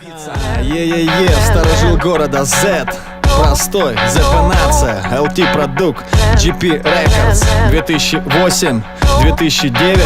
Е-е-е, старожил города Z. Простой, ZP-нация, LT Продукт, GP Records, 2008-2009.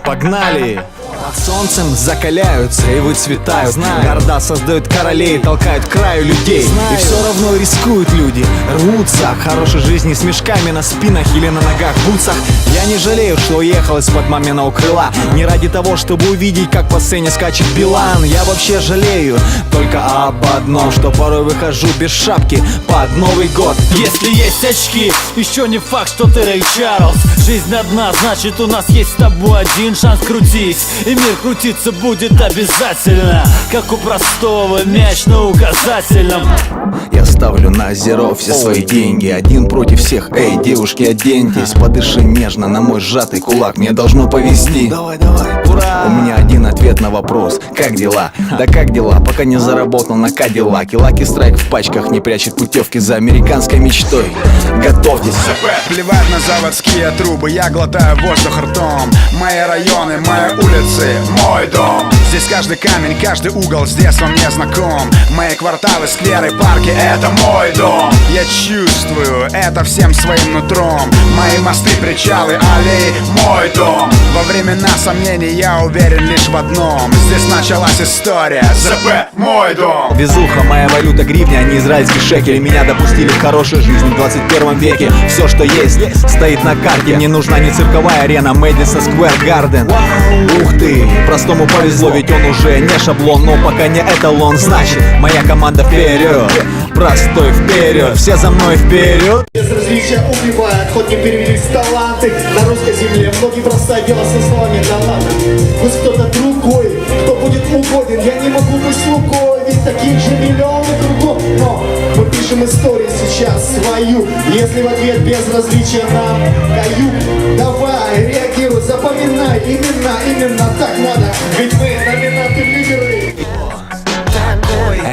Погнали! Под солнцем закаляются и выцветают. Города создают королей, толкают к краю людей. И все равно рискуют люди, рвутся к хорошей жизни с мешками на спинах или на ногах в бутсах. Я не жалею, что уехал из-под маминого крыла, не ради того, чтобы увидеть, как по сцене скачет Билан. Я вообще жалею только об одном, что порой выхожу без шапки под Новый год. Если есть очки, еще не факт, что ты Рэй Чарльз. Жизнь одна, значит у нас есть с тобой один шанс. Крутись, и мир крутиться будет обязательно, как у простого мяч на указательном. Я ставлю на зеро все свои деньги, один против всех. Эй, девушки, оденьтесь, подыши нежно на мой сжатый кулак, мне должно повезти. Давай, ура! У меня один ответ на вопрос: как дела? Да как дела, пока не заработал на Кадиллаке. Лаки Страйк в пачках не прячет путевки за американской мечтой. Готовьтесь. Плевать на заводские трубы, я глотаю воздух ртом. Мои районы, мои улицы, мой дом. Здесь каждый камень, каждый угол с детства мне знаком. Мои кварталы, скверы, парки — это мой дом. Я чувствую это всем своим нутром. Мои мосты, причалы, аллеи — мой дом. Во времена сомнений я уверен лишь в одном: здесь началась история. ЗП — мой дом. Везуха, моя валюта гривня, а не израильские шекели. Меня допустили к хорошей жизни в 21 веке. Все, что есть, стоит на карте. Мне нужна не цирковая арена, Madison Square Garden. Ух ты, простому повезло, ведь он уже не шаблон, но пока не эталон. Значит, моя команда вперед, простой вперед, все за мной вперед. Безразличие убивает, хоть не перевелись таланты. На русской земле многие бросают дело со словами: да ладно, пусть кто-то другой, кто будет угоден. Я не могу быть слугой, ведь таких же миллионы кругом. Но мы пишем историю сейчас свою, если в ответ безразличие нам каюк. Давай, реагируй, запоминай имена, именно так надо, ведь мы номинанты в лидеры.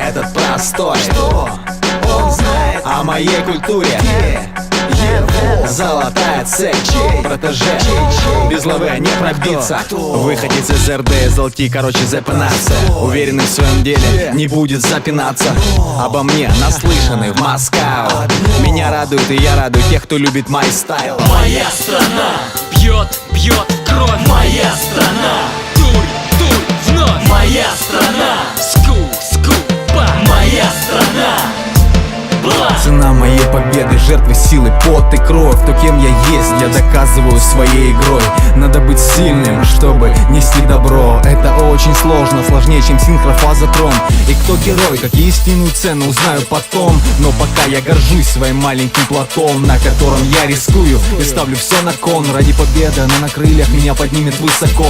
Этот простой, что он знает о моей культуре. Золотая цель, протеже, без лавы не пробиться. Выходец из РД, из ЛТ, короче, ZP-нация. Уверенный в своем деле, не будет запинаться. Обо мне наслышаны в Москву. Меня радует и я радую тех, кто любит мой стайл. Моя страна бьет, бьет кровь. Моя страна тур, тур, вновь. Моя страна скупа. Моя страна. Цена моей победы, жертвы силы, пот и кровь. То, кем я есть, я доказываю своей игрой. Надо быть сильным, чтобы нести добро. Это очень сложно, сложнее, чем синхрофазотрон. И кто герой, как истинную цену, узнаю потом. Но пока я горжусь своим маленьким платом, на котором я рискую и ставлю все на кон. Ради победы она на крыльях меня поднимет высоко.